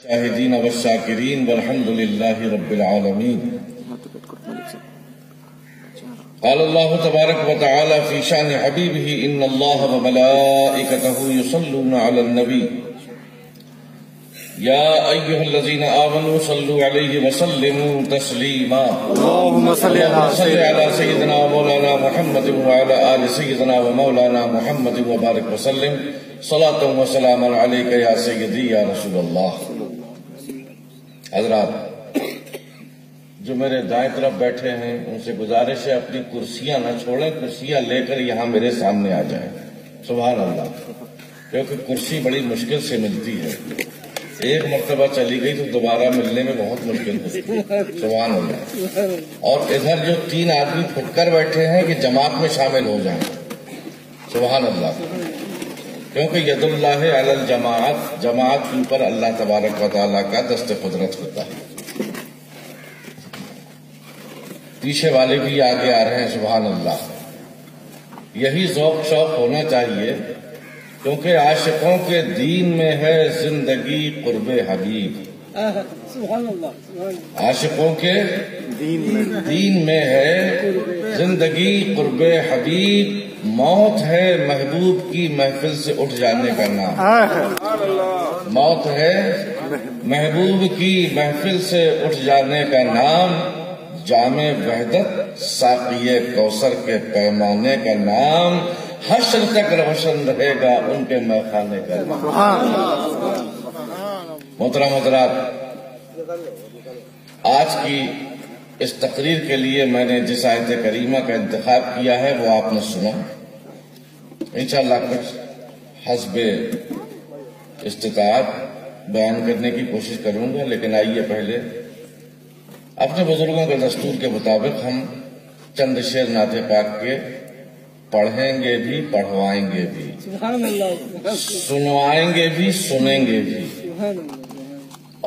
شاہدین والشاکرین والحمد للہ رب العالمین۔ قال اللہ تبارک و تعالی فی شان حبیبہ ان اللہ وملائکتہ یصلون علی النبی یا ایہا الذین آمنوا صلوا علیہ وسلموا تسلیما۔ اللہم صلی علی سیدنا و مولانا محمد وعلی آل سیدنا و مولانا محمد وبارک وسلم صلاۃ و سلام علیک یا سیدی یا رسول اللہ۔ حضرات جو میرے دائیں طرف بیٹھے ہیں ان سے گزارش ہے اپنی کرسیاں نہ چھوڑیں، کرسیاں لے کر یہاں میرے سامنے آ جائیں۔ سبحان اللہ، کیونکہ کرسی بڑی مشکل سے ملتی ہے، ایک مرتبہ چلی گئی تو دوبارہ ملنے میں بہت مشکل ہوتی ہے۔ سبحان اللہ۔ اور ادھر جو 3 آدمی پھٹ کر بیٹھے ہیں کہ جماعت میں شامل ہو جائیں۔ سبحان اللہ، کیونکہ ید اللہ علی الجماعت، جماعت کے اوپر اللہ تبارک و تعالیٰ کا دست قدرت ہوتا ہے۔ پیچھے والے بھی آگے آ رہے ہیں۔ سبحان اللہ، یہی ذوق شوق ہونا چاہیے، کیونکہ عاشقوں کے دین میں ہے زندگی قرب حبیب۔ سبحان اللہ، عاشقوں کے دین میں ہے زندگی قرب حبیب، موت ہے محبوب کی محفل سے اٹھ جانے کا نام۔ موت ہے محبوب کی محفل سے اٹھ جانے کا نام، جام وحدت ساقی کوثر کے پیمانے کا نام، حشر تک روشن رہے گا ان کے میخانے کا نام۔ محترم حضرات، آج کی اس تقریر کے لیے میں نے جس آیت کریمہ کا انتخاب کیا ہے وہ آپ نے سنا۔ انشاءاللہ کچھ حسب استطاعت بیان کرنے کی کوشش کروں گا، لیکن آئیے پہلے اپنے بزرگوں کے دستور کے مطابق ہم چند شعر نعت پاک کے پڑھیں گے بھی، پڑھوائیں گے بھی، سنوائیں گے بھی، سنیں گے بھی،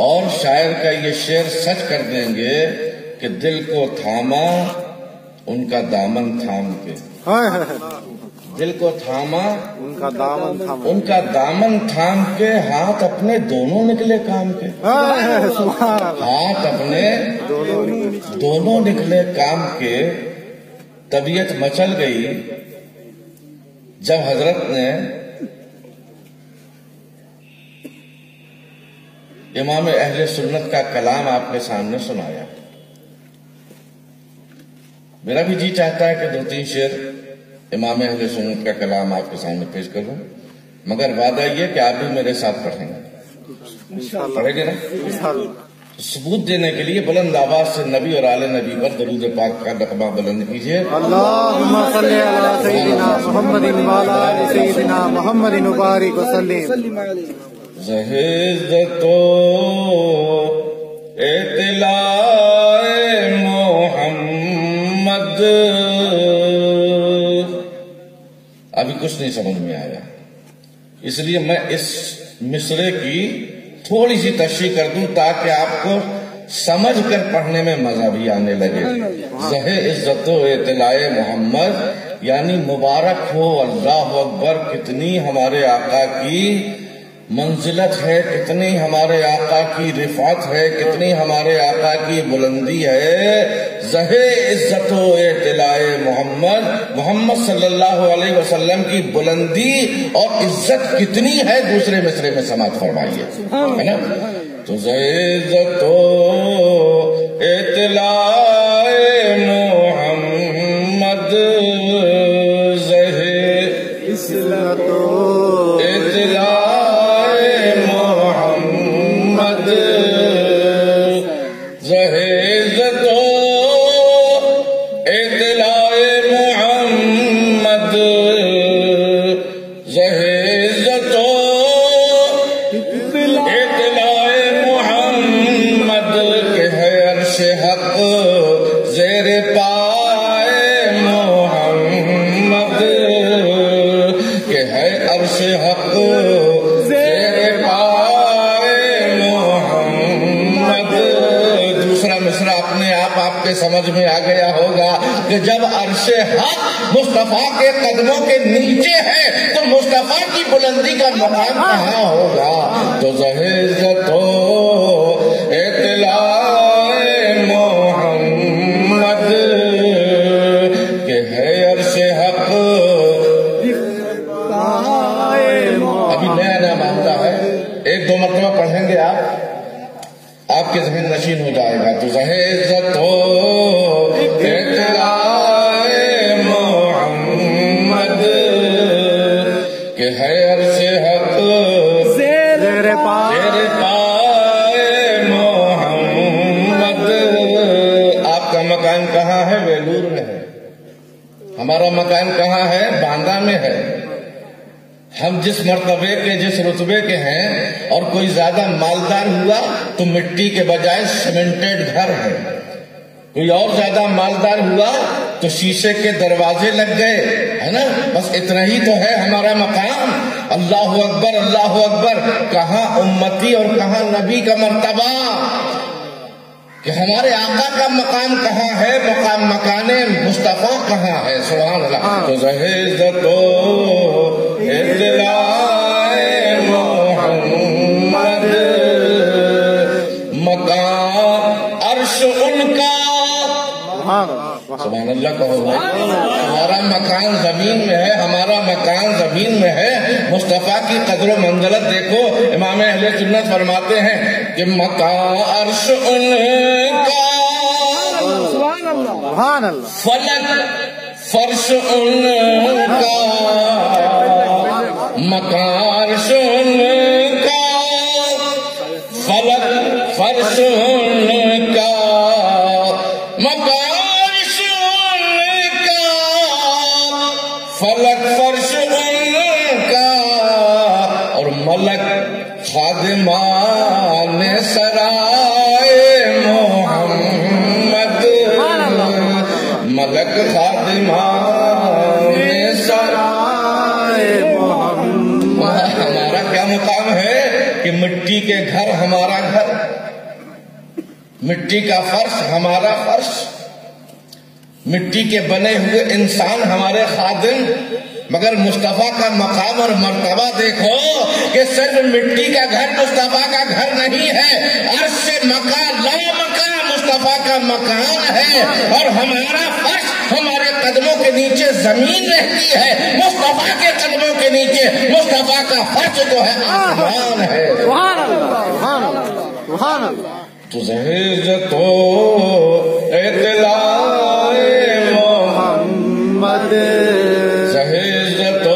اور شاعر کا یہ شعر سچ کر دیں گے کہ دل کو تھاما ان کا دامن تھام کے، دل کو تھاما ان کا دامن تھام کے، ہاتھ اپنے دونوں نکلے کام کے، ہاتھ اپنے دونوں نکلے کام کے۔ طبیعت مچل گئی جب حضرت نے امام اہل سنت کا کلام آپ کے سامنے سنایا۔ میرا بھی جی چاہتا ہے کہ 2-3 شعر امام اہل سنت کا کلام آپ کے سامنے پیش کروں، مگر وعدہ یہ کہ آپ بھی میرے ساتھ پڑھیں گے، پڑھیں گے نا؟ ثبوت دینے کے لیے بلند آواز سے نبی اور آل نبی پر درود پاک کا نغمہ بلند کیجیے۔ اللہم صلی علی سیدنا محمد وعلی آل سیدنا محمد مبارک وسلم۔ زہزت و اطلاع محمد، ابھی کچھ نہیں سمجھ میں آیا، اس لیے میں اس مصرے کی تھوڑی سی تشریح کر دوں تاکہ آپ کو سمجھ کر پڑھنے میں مزہ بھی آنے لگے۔ زہ عزت و اطلاع محمد یعنی مبارک ہو، اللہ اکبر، کتنی ہمارے آقا کی منزلت ہے، کتنی ہمارے آقا کی رفعت ہے، کتنی ہمارے آقا کی بلندی ہے۔ زہ عزت و اطلاع محمد، محمد صلی اللہ علیہ وسلم کی بلندی اور عزت کتنی ہے، دوسرے مصرے میں سماعت فرمائیے، ہے نا؟ تو زہ عزت و اطلاع محمد، زہ عزت و اطلاع محمد، زہ عزت و اطلاع محمد، زہ عزت و اطلاع محمد، کہ ہے عرش حق زیر پائے محمد، کہ ہے عرش حق زیر پائے محمد۔ دوسرا مصرع اپنے آپ کے سمجھ میں آ گیا ہوگا کہ جب عرش حق مصطفیٰ کے قدموں کے نیچے ہے تو مصطفیٰ کی بلندی کا مقام کہاں ہوگا؟ تو زہ عزت ہو پڑھیں گے آپ کے ذہن نشین ہو جائے گا. تو زہ عزت ہو اطلاع محمد کہ ہے عرش حق زیر پائے محمد. آپ کا مکان کہاں ہے؟ ویلور میں ہے. ہمارا مکان کہاں ہے؟ باندہ میں ہے. ہم جس مرتبے کے جس رتبے کے ہیں اور کوئی زیادہ مالدار ہوا تو مٹی کے بجائے سیمنٹڈ گھر ہے. کوئی اور زیادہ مالدار ہوا تو شیشے کے دروازے لگ گئے، ہے نا. بس اتنا ہی تو ہے ہمارا مقام. اللہ اکبر اللہ اکبر. کہاں امتی اور کہاں نبی کا مرتبہ کہ ہمارے آقا کا مقام کہاں ہے، مکان مصطفیٰ کہاں ہے. سبحان اللہ. تو زہ عزت و اطلاع محمد مقام عرش ان کا. سبحان اللہ کہو. ہمارا مکان زمین میں ہے، ہمارا مکان زمین میں ہے. مصطفیٰ کی قدر و منزلت دیکھو. امام اہل سنت فرماتے ہیں کہ مکان عرش ان کا، فلک فرش ان کا. مکان عرش ان کا، فلک فرش ان کا. فلک فرش ان کا اور ملک خادمان سرائے محمد. ملک خادمان سرائے محمد. ہمارا کیا مقام ہے کہ مٹی کے گھر ہمارا گھر، مٹی کا فرش ہمارا فرش، مٹی کے بنے ہوئے انسان ہمارے خادم. مگر مصطفیٰ کا مقام اور مرتبہ دیکھو کہ صرف مٹی کا گھر مصطفیٰ کا گھر نہیں ہے. عرش سے مکان لا مکان مصطفیٰ کا مکان ہے. اور ہمارا فرش ہمارے قدموں کے نیچے زمین رہتی ہے، مصطفیٰ کے قدموں کے نیچے مصطفیٰ کا فرش جو ہے آسمان ہے. تو زہ عزت و اطلاع محمد، زہ عزت و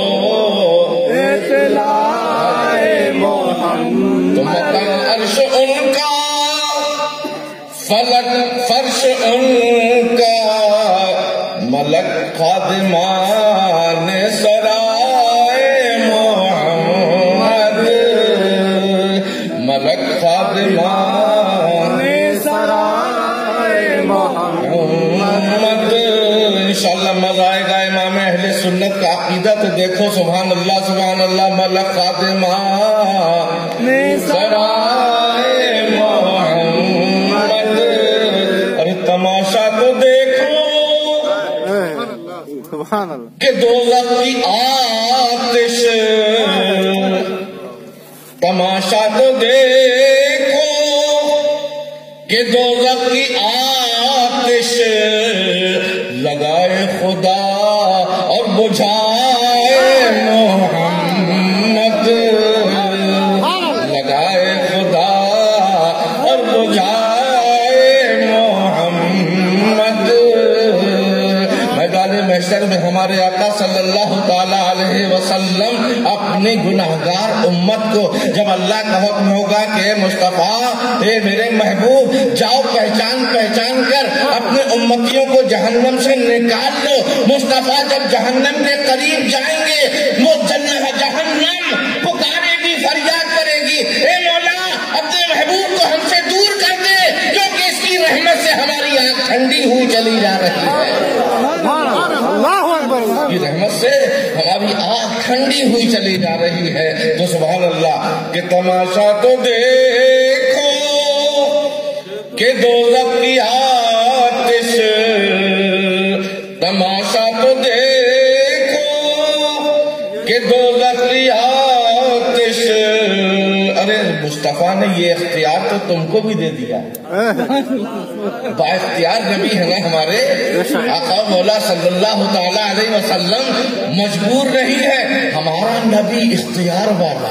اطلاع محمد. تو مقام عرش ان کا، فلک فرش ان کا، ملک خادمان سرائے محمد. ملک خادمان سرائے محمد. انشاءاللہ مزہ آئے گا. امام اہل سنت کا عقیدہ تو دیکھو. سبحان اللہ سبحان اللہ. ملک خادمان سرائے محمد. اور تماشا تو دیکھو کہ دوزخ کی آتش. تماشا تو دیکھو کہ دوزخ کی آتش لگائے خدا اور بجھائے محمد. لگائے خدا اور بجھائے محمد. میدان محشر میں ہمارے آقا صلی اللہ تعالی علیہ وسلم اپنی گناہگار امت کو جب اللہ کا حکم ہوگا کہ اے مصطفیٰ، اے میرے محبوب، جاؤ پہچان پہچان کر اپنے امتیوں کو جہنم سے نکال لو. مصطفیٰ جب جہنم کے قریب جائیں گے، وہ جہنم پکارے گی، فریاد کرے گی، اے مولا اپنے محبوب کو ہم سے دور کر دے، کیونکہ اس کی رحمت سے ہماری آنکھ ٹھنڈی ہوئی چلی جا رہی ہے. کی رحمت سے ہماری آنکھ ٹھنڈی ہوئی چلی جا رہی ہے. تو سبحان اللہ کہ تماشا تو دیکھو کہ دوزخ کی آتش. تماشا تو دیکھو کہ دوزخ کی آتش. ارے مصطفیٰ نے یہ اختیار تو تم کو بھی دے دیا. با اختیار نبی ہے نا ہمارے آقا مولا صلی اللہ تعالی علیہ وسلم. مجبور نہیں ہے، ہمارا نبی اختیار والا.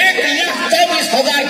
1,24,000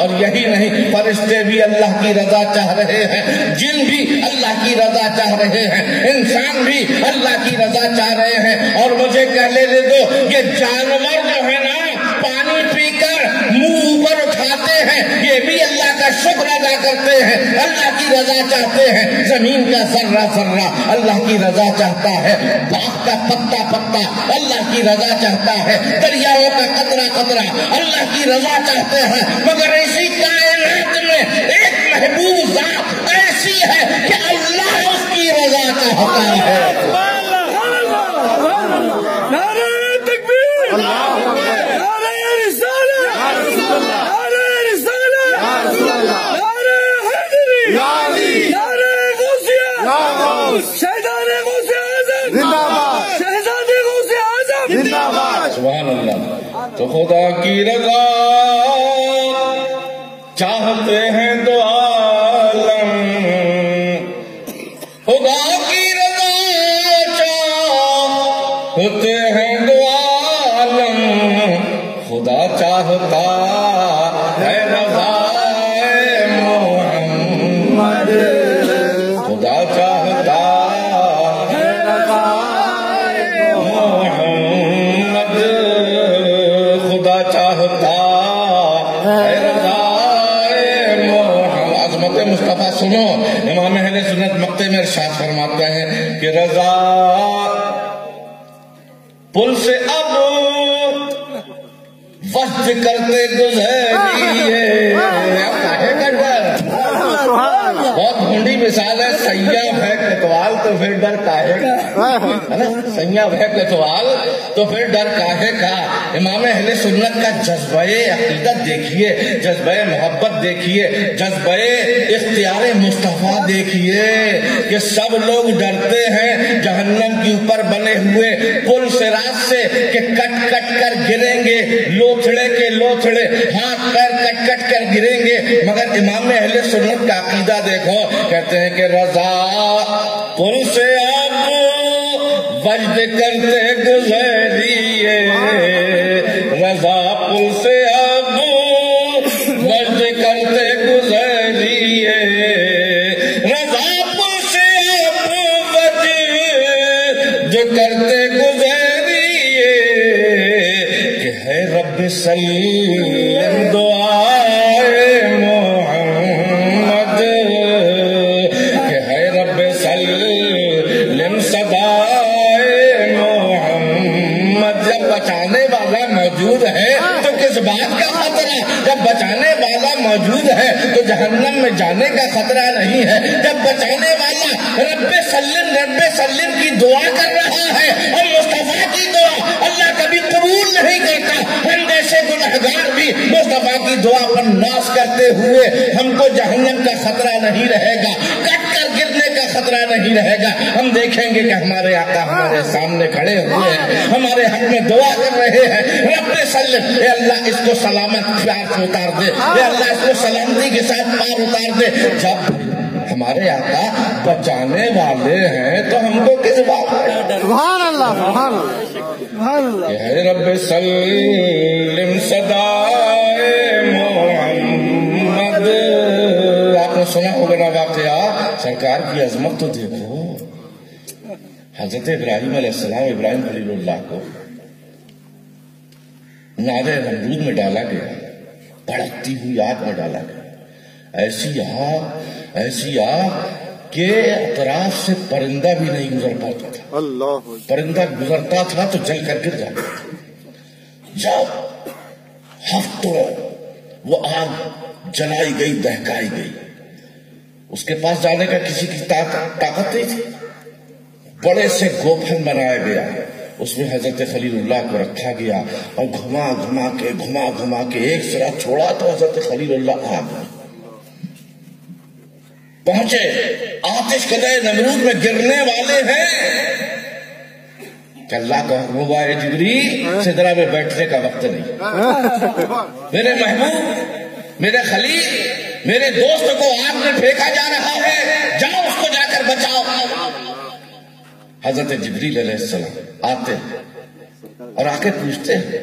اور یہی نہیں، فرشتے بھی اللہ کی رضا چاہ رہے ہیں، جن بھی اللہ کی رضا چاہ رہے ہیں، انسان بھی اللہ کی رضا چاہ رہے ہیں. اور مجھے کہنے دے دو، یہ جانور جو ہے نا پانی پی کر منہ اوپر اٹھاتے ہیں، یہ بھی اللہ کا شکر ادا کرتے ہیں، اللہ کی رضا چاہتے ہیں. زمین کا ذرہ ذرہ اللہ کی رضا چاہتا ہے، باغ کا پتا پتا اللہ کی رضا چاہتا ہے، دریاؤں کا قطرہ قطرہ اللہ کی رضا چاہتے ہیں. مگر ایسی کائنات میں ایک محبوب ذات ایسی ہے کہ اللہ اس کی رضا چاہتا ہے. سبحان اللہ. تو خدا کی رضا چاہتے ہیں دو عالم، خدا کی رضا چاہتے ہیں دو عالم، خدا چاہتا ہے رضا محمد، خدا چاہتا ہے رضا محمد، خدا چاہتا ہے رضا محمد. عظمت مصطفیٰ سنو، امام اہل سنت مقطع میں ارشاد فرماتا ہے کہ رضا پل سے اب وقت کرتے گزریے. بہت بھونڈی مثال ہے، سیاح ہے کوتوال تو پھر ڈر کاہے کا، ہے نا؟ سیاح ہے کوتوال تو پھر ڈر کاہے کا. امام اہل سنت کا جذبہ عقیدت دیکھیے، جذبہ محبت دیکھیے، جذبہ اختیار مصطفیٰ دیکھیے کہ سب لوگ ڈرتے ہیں جہنم کے اوپر بنے ہوئے پل صراط سے کہ کٹ کٹ کر گریں گے، لوتھڑے کے لوتھڑے، ہاتھ پیر کٹ کٹ کر گریں گے. مگر امام اہل سنت کا عقیدہ دیکھو، کہتے ہیں کہ رضا پل سے آپ وجد کرتے گزریے، رضا پل سے آپ وجد کرتے گزریے، رضا پل سے آپ وجد کرتے گزریے کہ ہے رب سلم دعائے محمد، کہ ہے رب سلم صدائے محمد. جب بچانے والا موجود ہے تو کس بات کا خطرہ؟ جب بچانے والا موجود ہے تو جہنم میں جانے کا خطرہ نہیں ہے. جب بچانے والا رب سلم کی دعا کر رہا ہے، اور مصطفیٰ کی دعا اللہ کبھی قبول نہیں کرتا. ہم جیسے گنہگار بھی مصطفیٰ کی دعا پر ناز کرتے ہوئے ہم کو جہنم کا خطرہ نہیں رہے گا، کٹ کر گرنے کا خطرہ نہیں رہے گا. ہم دیکھیں گے کہ ہمارے آقا ہمارے سامنے کھڑے ہوئے ہیں، ہمارے حق میں دعا کر رہے ہیں، رب سلم، اے اللہ اس کو سلامت پیار سے اتار دے، اے اللہ اس کو سلامتی کے ساتھ پار اتار دے. جب ہمارے آقا بچانے والے ہیں تو ہم کو کس بات ہے؟ سبحان اللہ، سبحان اللہ. اے رب سلم صدائے محمد. آپ نے سنا ہوگا نا واقعہ، سرکار کی عظمت تو دیکھو. حضرت ابراہیم علیہ السلام، ابراہیم خلیل اللہ کو نار نمرود میں ڈالا گیا، بھڑکتی ہوئی آگ میں ڈالا گیا. ایسی آگ کہ اطراف سے پرندہ بھی نہیں گزر پاتا تھا. اللہ، پرندہ گزرتا تھا تو جل کر گر جاتا تھا. جب ہفتوں وہ آگ جلائی گئی، دہکائی گئی، اس کے پاس جانے کا کسی کی طاقت نہیں تھی. بڑے سے گوپھن بنایا گیا، اس میں حضرت خلیل اللہ کو رکھا گیا، اور گھما گھما کے ایک سرا چھوڑا تو حضرت خلیل اللہ آگ پہنچے. آتش کدے نمرود میں گرنے والے ہیں کہ اللہ کا حکم ہوا ہے جبریل سدرہ میں بیٹھنے کا وقت نہیں. میرے محبوب، میرے خلیل، میرے دوست کو آگ میں پھینکا جا رہا ہے، جاؤ اس کو جا کر بچاؤ. حضرت جبریل علیہ السلام آتے اور آ کے پوچھتے ہیں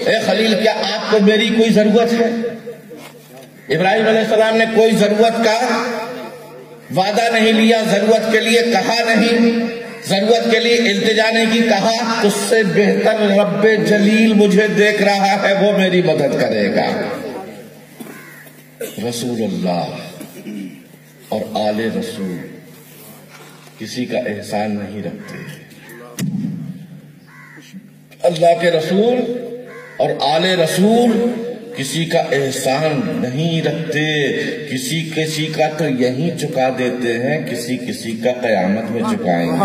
اے خلیل کیا آپ کو میری کوئی ضرورت ہے؟ ابراہیم علیہ السلام نے کوئی ضرورت کا وعدہ نہیں لیا، ضرورت کے لیے کہا نہیں، ضرورت کے لیے التجا نہیں کی، کہا اس سے بہتر رب جلیل مجھے دیکھ رہا ہے، وہ میری مدد کرے گا۔ رسول اللہ اور آل رسول کسی کا احسان نہیں رکھتے، اللہ کے رسول اور آل رسول کسی کا احسان نہیں رکھتے، کسی کا تو یہیں چکا دیتے ہیں، کسی کا قیامت میں چکائیں گے۔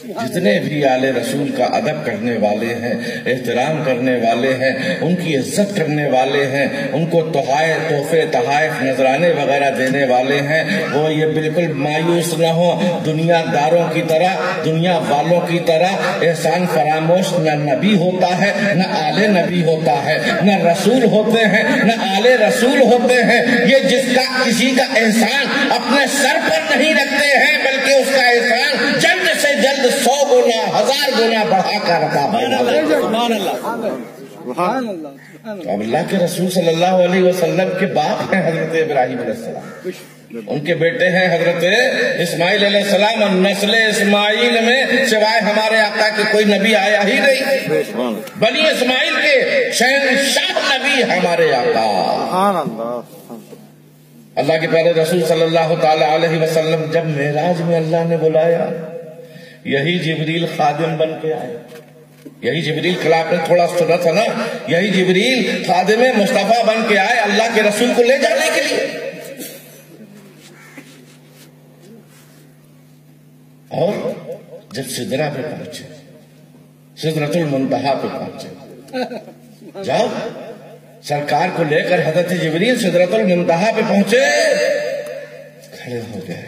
جتنے بھی آل رسول کا ادب کرنے والے ہیں، احترام کرنے والے ہیں، ان کی عزت کرنے والے ہیں، ان کو تحفے تحائف نذرانے وغیرہ دینے والے ہیں، وہ یہ بالکل مایوس نہ ہو، دنیا داروں کی طرح، دنیا والوں کی طرح احسان فراموش نہ نبی ہوتا ہے، نہ آل نبی ہوتا ہے، نہ رسول ہوتے ہیں، نہ آل رسول ہوتے ہیں۔ یہ جس کا کسی کا احسان اپنے سر پر نہیں رکھتے ہیں، بلکہ اس کا احسان جلد سے جلد 100 گنا 1000 گنا بڑھا کر رکھا ہے۔ اب اللہ کے رسول صلی اللہ علیہ وسلم کے باپ ہیں حضرت ابراہیم علیہ السلام، ان کے بیٹے ہیں حضرت اسماعیل علیہ السلام، اور نسل اسماعیل میں سوائے ہمارے آقا کے کوئی نبی آیا ہی نہیں، بنی اسماعیل کے شہنشاہ نبی ہمارے آقا۔ اللہ کے پیارے رسول صلی اللہ تعالی علیہ وسلم جب معراج میں اللہ نے بلایا، یہی جبریل خادم بن کے آئے، یہی جبریل کل آپ نے تھوڑا سنا تھا نا، یہی جبریل خادم مصطفیٰ بن کے آئے اللہ کے رسول کو لے جانے کے لیے۔ اور جب سدرہ پہ پہنچے، سدرۃ المنتہا پہ پہنچے، جب سرکار کو لے کر حضرت جبریل سدرۃ المنتہا پہ پہنچے، کھڑے ہو گئے،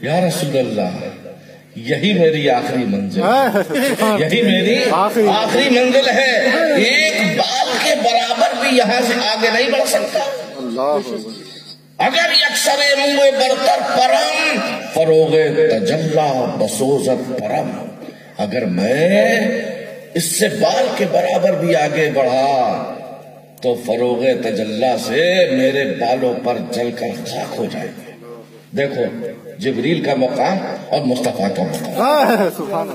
یا رسول اللہ یہی میری آخری منزل ہے، یہی میری آخری منزل ہے، ایک بال کے برابر بھی یہاں سے آگے نہیں بڑھ سکتا۔ اگر یکسر منگو برتر پرم فروغ تجلا بسوزت پرم، اگر میں اس سے بال کے برابر بھی آگے بڑھا تو فروغ تجلا سے میرے بالوں پر جل کر خاک ہو جائے گے۔ دیکھو جبریل کا مقام اور مصطفیٰ کا مقام،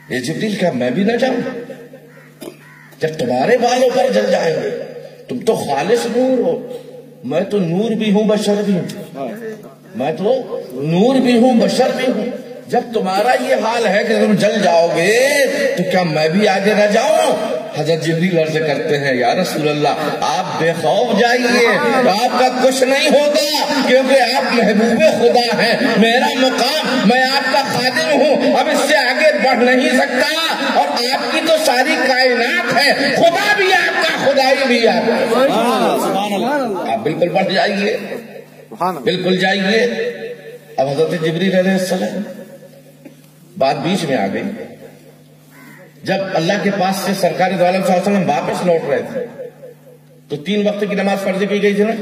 یہ جبریل کا میں بھی نہ جاؤں، جب تمہارے بالوں پر جل جائیں گے، تم تو خالص نور ہو، میں تو نور بھی ہوں بشر بھی ہوں، میں تو نور بھی ہوں بشر بھی ہوں، جب تمہارا یہ حال ہے کہ تم جل جاؤ گے تو کیا میں بھی آگے نہ جاؤں؟ حضرت جبریل عرض کرتے ہیں یا رسول اللہ آپ بے خوف جائیے، آپ کا کچھ نہیں ہوگا، کیونکہ آپ محبوب خدا ہیں، میرا مقام، میں آپ کا خادم ہوں، اب اس سے آگے بڑھ نہیں سکتا، اور آپ کی تو ساری کائنات ہے، خدا بھی آپ کا، خدائی بھی آپ کا۔ آپ بالکل بڑھ جائیے، بالکل جائیے۔ اب حضرت جبریل علیہ السلام بات بیچ میں آ گئی، جب اللہ کے پاس سے سرکار دو عالم صلی اللہ علیہ وسلم واپس لوٹ رہے تھے تو 3 وقت کی نماز فرض کی گئی تھی نا،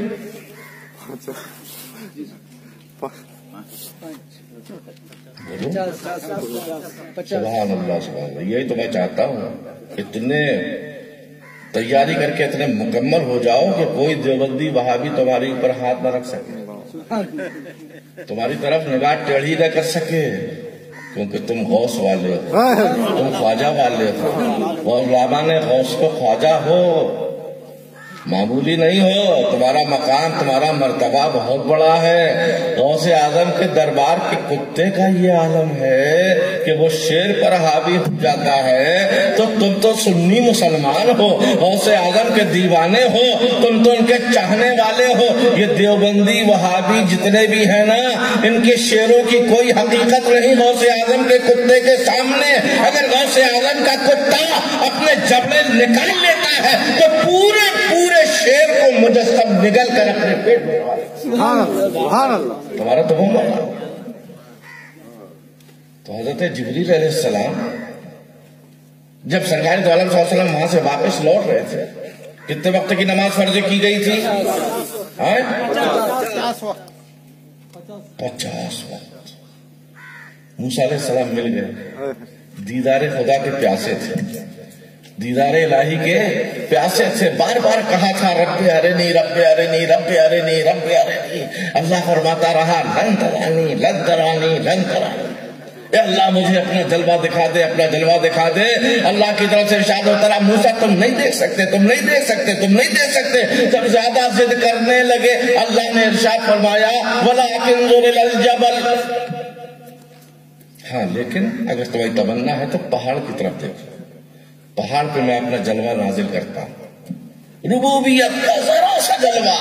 سبحان اللہ سبحان اللہ، یہی تو میں چاہتا ہوں، اتنے تیاری کر کے اتنے مکمل ہو جاؤ کہ کوئی دیوبندی وہابی تمہاری اوپر ہاتھ نہ رکھ سکے، تمہاری طرف نگاہ ٹیڑھی نہ کر سکے، کیونکہ تم غوث والے ہو، تم خواجہ والے ہو، اور رامان غوث کو خواجہ ہو، معمولی نہیں ہو، تمہارا مقام، تمہارا مرتبہ بہت بڑا ہے۔ غوث اعظم کے دربار کے کتے کا یہ عالم ہے کہ وہ شیر پر حاوی ہو جاتا ہے، تو تم تو سنی مسلمان ہو، غوث اعظم کے دیوانے ہو، تم تو ان کے چاہنے والے ہو۔ یہ دیوبندی وہابی جتنے بھی ہیں نا، ان کے شیروں کی کوئی حقیقت نہیں غوث اعظم کے کتے کے سامنے۔ اگر غوث اعظم کا کتا اپنے جبڑے نکال لیتا ہے تو پورے شیر کو مجسم نگل کر اپنے پیٹ میں تمہارا تو ہوں گا۔ تو حضرت جبریل علیہ السلام جب سرکار دو عالم صلی اللہ علیہ وسلم وہاں سے واپس لوٹ رہے تھے، کتنے وقت کی نماز فرض کی گئی تھی؟ 50 وقت۔ موسیٰ علیہ السلام مل گئے، دیدار خدا کے پیاسے تھے، دیدار الہی کے پیاسے تھے، بار بار کہا تھا رب ارنی رب ارنی رب ارنی رب ارنی۔ اللہ فرماتا رہا لن ترانی لن ترانی لن ترانی، اے اللہ مجھے اپنا جلوہ دکھا دے، اپنا جلوہ دکھا دے۔ اللہ کی طرف سے ارشاد ہوتا رہا موسیٰ تم نہیں دیکھ سکتے، تم نہیں دیکھ سکتے، تم نہیں دیکھ سکتے۔ جب زیادہ ضد کرنے لگے اللہ نے ارشاد فرمایا وَلَٰكِنْ انظُرْ إِلَى الْجَبَلِ، ہاں لیکن اگر تمہیں تمنا ہے تو پہاڑ کی طرف دیکھو، پہاڑ پہ میں اپنا جلوہ نازل کرتا ہوں، ربوبیت کا ذرا سا جلوہ۔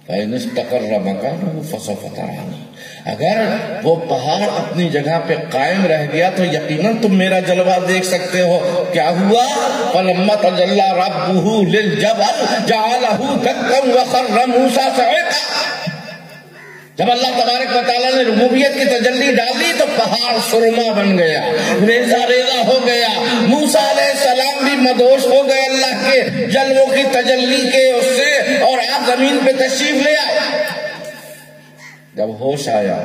فَإِنِ اسْتَقَرَّ مَكَانُهُ فَسَوْفَ تَرَانِي، اگر وہ پہاڑ اپنی جگہ پہ قائم رہ گیا تو یقیناً تم میرا جلوہ دیکھ سکتے ہو۔ کیا ہوا؟ فَلَمَّا تَجَلَّىٰ رَبُّهُ لِلْجَبَلِ جَعَلَهُ دَكًّا وَخَرَّ مُوسَىٰ صَعِقًا، جب اللہ تبارک و تعالیٰ نے ربوبیت کی تجلی ڈالی تو پہاڑ سرما بن گیا، ریزہ ریزہ ہو گیا۔ موسیٰ علیہ السلام بھی مدہوش ہو گئے اللہ کے جلووں کی تجلی کے اس سے، اور آپ زمین پہ تشریف لے آئے۔ جب ہوش آیا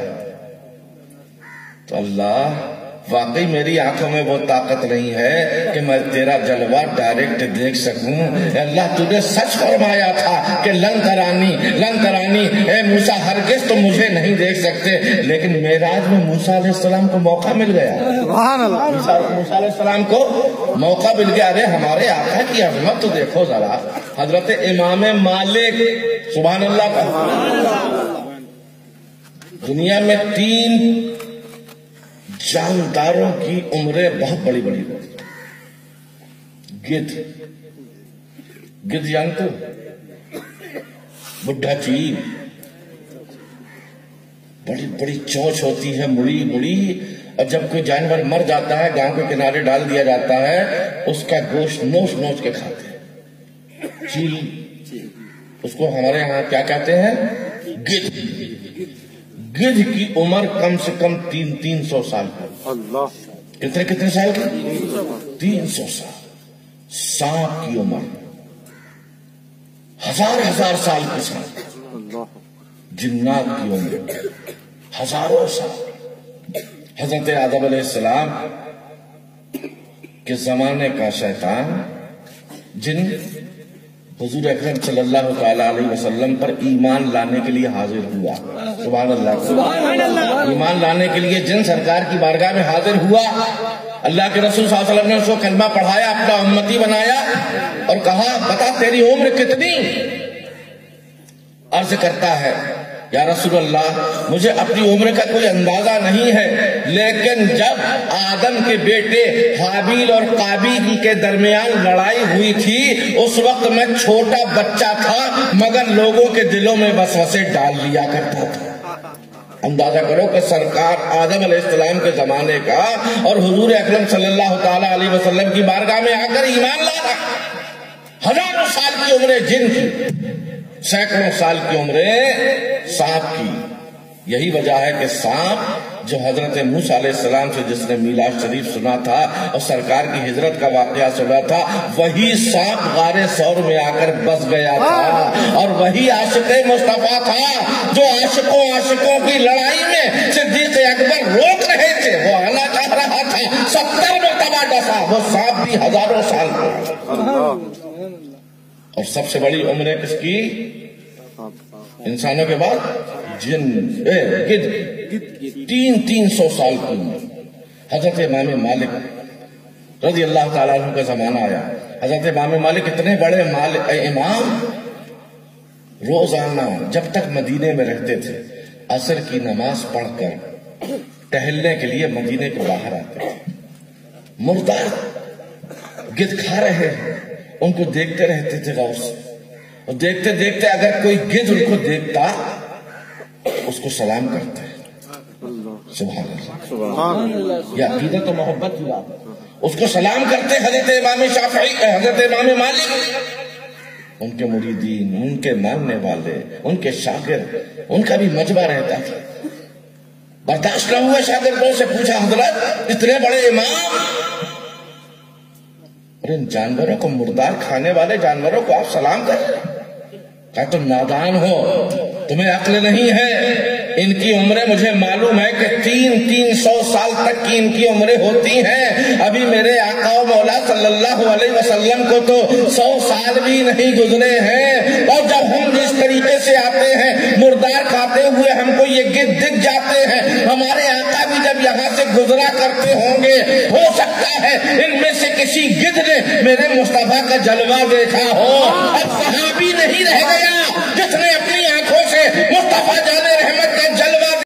تو اللہ واقعی میری آنکھوں میں وہ طاقت نہیں ہے کہ میں تیرا جلوہ ڈائریکٹ دیکھ سکوں۔ اے اللہ تو نے سچ فرمایا تھا کہ لن ترانی لن ترانی، اے موسیٰ ہرگز تم مجھے نہیں دیکھ سکتے، لیکن معراج میں موسیٰ علیہ السلام کو موقع مل گیا، سبحان اللہ، موسیٰ علیہ السلام کو موقع مل گیا۔ ارے ہمارے آقا کی عظمت تو دیکھو ذرا، حضرت امام مالک سبحان اللہ کا، دنیا میں 3 جانداروں کی عمریں بہت بڑی بڑی ہوتی، گدھ جانتے ہو؟ بڈھا چیل، بڑی بڑی چونچ ہوتی ہے، مڑی مڑی، اور جب کوئی جانور مر جاتا ہے گاؤں کے کنارے ڈال دیا جاتا ہے، اس کا گوشت نوچ نوچ کے کھاتے ہیں چیل، اس کو ہمارے ہاں کیا کہتے ہیں؟ گدھ۔ گدھ کی عمر کم سے کم 300 سال کی، اللہ، کتنے سال کی؟ 300 سال۔ سانپ کی عمر ہزار سال کی سال، جنات کی عمر ہزاروں سال۔ حضرت آدم علیہ السلام کے زمانے کا شیطان جن حضور اکرم صلی اللہ تعالیٰ علیہ وسلم پر ایمان لانے کے لیے حاضر ہوا، سبحان اللہ، ایمان لانے کے لیے جن سرکار کی بارگاہ میں حاضر ہوا، اللہ کے رسول صلی اللہ علیہ وسلم نے اس کو کلمہ پڑھایا، اپنا امتی بنایا اور کہا بتا تیری عمر کتنی؟ عرض کرتا ہے یا رسول اللہ مجھے اپنی عمر کا کوئی اندازہ نہیں ہے، لیکن جب آدم کے بیٹے حابیل اور قابیل کے درمیان لڑائی ہوئی تھی اس وقت میں چھوٹا بچہ تھا، مگر لوگوں کے دلوں میں وسوسے ڈال لیا کرتا تھا۔ اندازہ کرو کہ سرکار آدم علیہ السلام کے زمانے کا اور حضور اکرم صلی اللہ تعالی علیہ وسلم کی بارگاہ میں آ کر ایمان لا رہا، ہزاروں سال کی عمریں جن کی، سینکڑوں سال کی عمریں سانپ کی۔ یہی وجہ ہے کہ سانپ جو حضرت موسیٰ علیہ السلام سے جس نے میلاد شریف سنا تھا اور سرکار کی ہجرت کا واقعہ سنا تھا، وہی سانپ غار ثور میں آ کر بس گیا تھا، اور وہی عاشق مصطفیٰ تھا جو عاشقوں کی لڑائی میں صدیق اکبر روک رہے تھے، وہ آنا چاہ رہا تھا، 70 مرتبہ ڈسا، وہ سانپ بھی ہزاروں سال کا۔ اور سب سے بڑی عمر کس کی؟ انسانوں کے بعد جن، گدھ، 300 سال کی عمر۔ حضرت امام مالک رضی اللہ تعالیٰ عنہ کا زمانہ آیا، حضرت امام مالک اتنے بڑے امام روزانہ جب تک مدینے میں رہتے تھے عصر کی نماز پڑھ کر ٹہلنے کے لیے مدینے کے باہر آتے، مردار گدھ کھا رہے ہیں، ان کو دیکھتے رہتے تھے غور سے، اور دیکھتے دیکھتے اگر کوئی گدھ ان کو دیکھتا اس کو سلام کرتا ہے، سبحان اللہ، یہ عقیدت و محبت کی بات ہے، اس کو سلام کرتے۔ حضرت امام شافعی، حضرت امام مالک، ان کے مریدین، ان کے ماننے والے، ان کے شاگرد، ان کا بھی مجمع رہتا تھا۔ برداشت نہ ہوا، شاگردوں سے پوچھا حضرت اتنے بڑے امام اور ان جانوروں کو، مردار کھانے والے جانوروں کو آپ سلام کر رہے ہیں؟ کہا تم نادان ہو، تمہیں عقل نہیں ہے، ان کی عمریں مجھے معلوم ہے کہ 300 سال تک کی ان کی عمریں ہوتی ہیں. ابھی میرے آقا و مولا صلی اللہ علیہ وسلم کو تو 100 سال بھی نہیں گزرے ہیں. اور جب ہم اس طریقے سے آتے ہیں مردار کھاتے ہوئے ہم کو یہ گدھ دکھ جاتے ہیں. ہمارے آقا بھی جب یہاں سے گزرا کرتے ہوں گے, ہو سکتا ہے ان میں سے کسی گدھ نے میرے مصطفیٰ کا جلوہ دیکھا ہو. اب صحابی نہیں رہ گیا جس نے اپنی آنکھوں سے